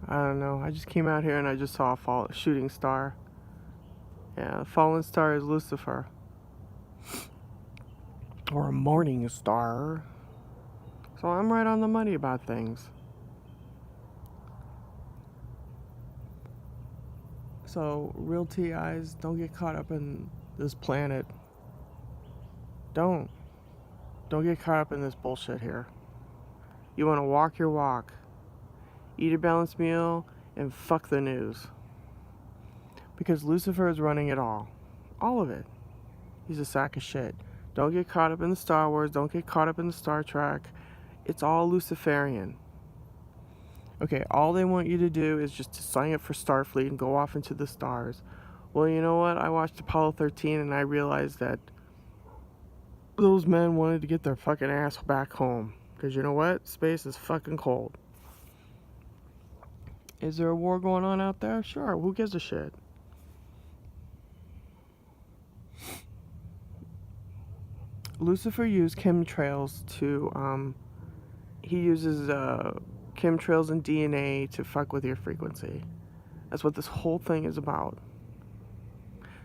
I don't know. I just came out here and I just saw a shooting star. Yeah, the fallen star is Lucifer. Or a morning star. So I'm right on the money about things. So, real TIs, don't get caught up in this planet. Don't. Don't get caught up in this bullshit here. You want to walk your walk. Eat a balanced meal and fuck the news. Because Lucifer is running it all. All of it. He's a sack of shit. Don't get caught up in the Star Wars. Don't get caught up in the Star Trek. It's all Luciferian. Okay, all they want you to do is just to sign up for Starfleet and go off into the stars. Well, you know what? I watched Apollo 13 and I realized that those men wanted to get their fucking ass back home. Because you know what? Space is fucking cold. Is there a war going on out there? Sure, who gives a shit? Lucifer used chemtrails to, he uses chemtrails and DNA to fuck with your frequency. That's what this whole thing is about.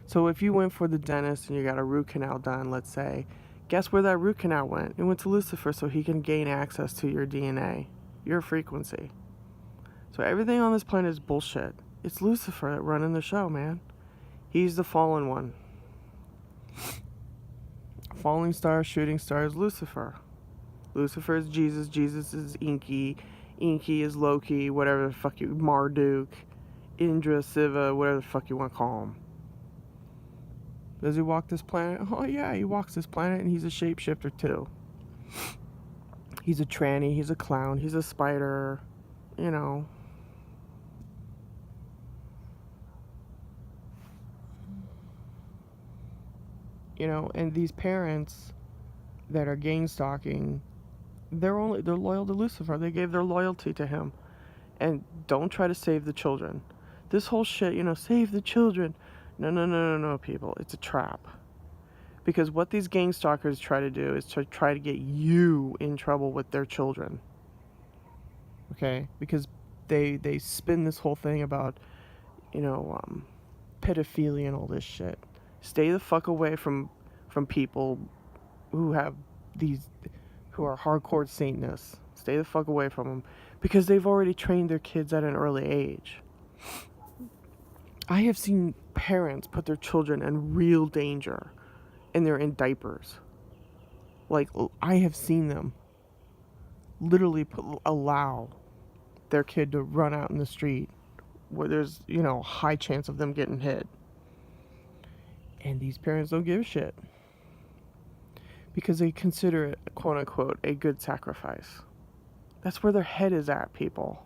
So if you went for the dentist and you got a root canal done, let's say, guess where that root canal went? It went to Lucifer so he can gain access to your DNA, your frequency. So everything on this planet is bullshit. It's Lucifer running the show, man. He's the fallen one. Falling star, shooting star is Lucifer. Lucifer is Jesus. Jesus is Inky. Inky is Loki. Whatever the fuck you... Marduk. Indra, Siva. Whatever the fuck you want to call him. Does he walk this planet? Oh yeah, he walks this planet and he's a shapeshifter too. He's a tranny. He's a clown. He's a spider. You know... You know, and these parents that are gang stalking, they're loyal to Lucifer. They gave their loyalty to him. And don't try to save the children. This whole shit, you know, save the children. No, people. It's a trap. Because what these gang stalkers try to do is to try to get you in trouble with their children. Okay? Because they spin this whole thing about, you know, pedophilia and all this shit. Stay the fuck away from people who have who are hardcore Satanists. Stay the fuck away from them because they've already trained their kids at an early age. I have seen parents put their children in real danger and they're in diapers. Like, I have seen them literally allow their kid to run out in the street where there's, you know, high chance of them getting hit. And these parents don't give a shit. Because they consider it, quote unquote, a good sacrifice. That's where their head is at, people.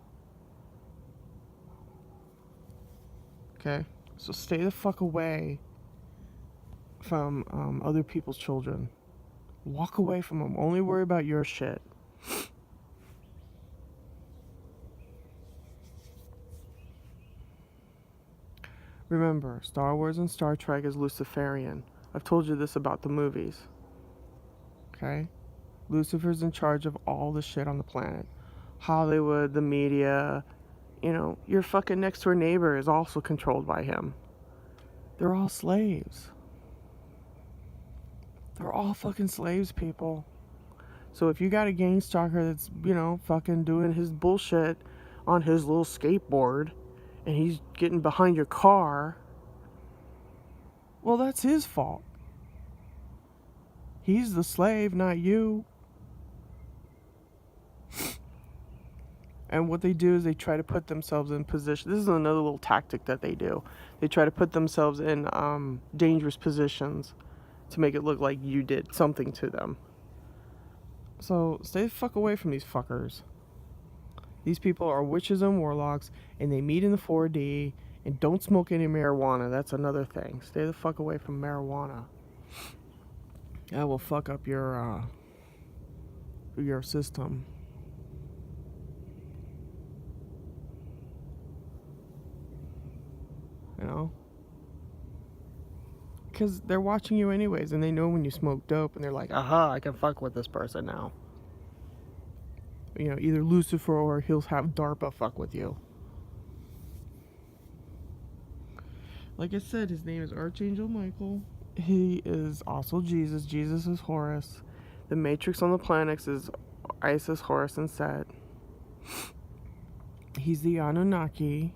Okay? So stay the fuck away from other people's children. Walk away from them. Only worry about your shit. Remember, Star Wars and Star Trek is Luciferian. I've told you this about the movies. Okay? Lucifer's in charge of all the shit on the planet. Hollywood, the media, you know, your fucking next door neighbor is also controlled by him. They're all slaves. They're all fucking slaves, people. So if you got a gang stalker that's, you know, fucking doing his bullshit on his little skateboard, and he's getting behind your car, well, that's his fault. He's the slave, not you. And what they do is they try to put themselves in position. This is another little tactic that they do. They try to put themselves in dangerous positions to make it look like you did something to them. So stay the fuck away from these fuckers. These people are witches and warlocks, and they meet in the 4D, and don't smoke any marijuana. That's another thing. Stay the fuck away from marijuana. That will fuck up your system. You know? Because they're watching you anyways, and they know when you smoke dope, and they're like, aha, I can fuck with this person now. You know, either Lucifer or he'll have DARPA fuck with you. Like I said, his name is Archangel Michael. He is also Jesus. Jesus is Horus. The matrix on the planets is Isis, Horus, and Set. He's the Anunnaki.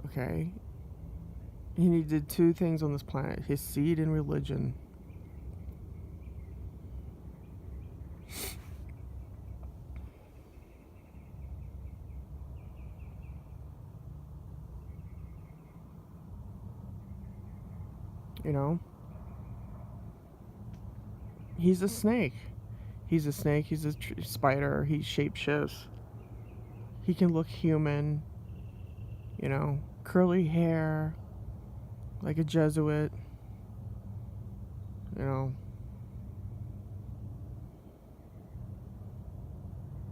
Okay? And he did two things on this planet: his seed and religion. You know? He's a snake. He's a snake. He's a spider. He shapeshifts. He can look human. You know? Curly hair. Like a Jesuit. You know?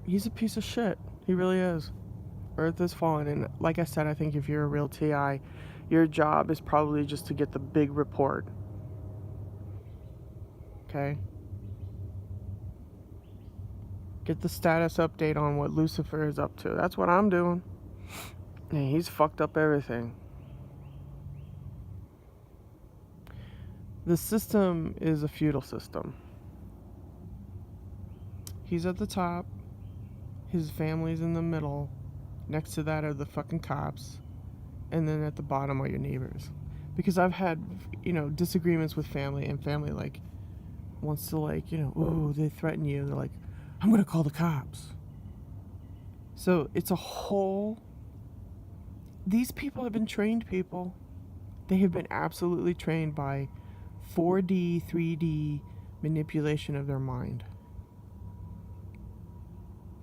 He's a piece of shit. He really is. Earth is fallen. And like I said, I think if you're a real TI, your job is probably just to get the big report. Okay? Get the status update on what Lucifer is up to. That's what I'm doing. And he's fucked up everything. The system is a feudal system. He's at the top. His family's in the middle. Next to that are the fucking cops. And then at the bottom are your neighbors. Because I've had, disagreements with family, and family, wants to, ooh, they threaten you. They're like, I'm gonna call the cops. So it's a whole... These people have been trained people. They have been absolutely trained by 4D, 3D manipulation of their mind.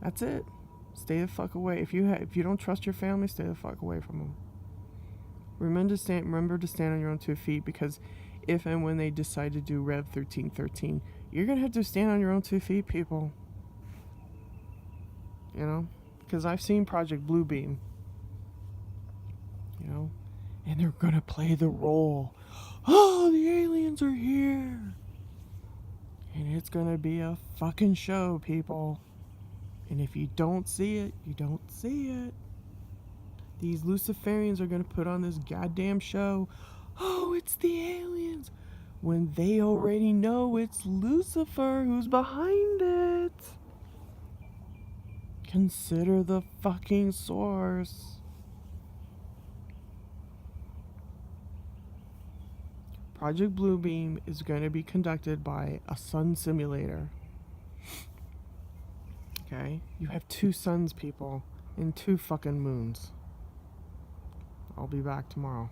That's it. Stay the fuck away. If you don't trust your family, stay the fuck away from them. Remember to stand on your own 2 feet, because if and when they decide to do Rev 1313, you're gonna have to stand on your own 2 feet, people. Because I've seen Project Bluebeam. And they're gonna play the role. Oh, the aliens are here. And it's gonna be a fucking show, people. And if you don't see it, you don't see it. These Luciferians are gonna put on this goddamn show. Oh, it's the aliens. When they already know it's Lucifer who's behind it. Consider the fucking source. Project Bluebeam is going to be conducted by a sun simulator. Okay? You have 2 suns, people, and 2 fucking moons. I'll be back tomorrow.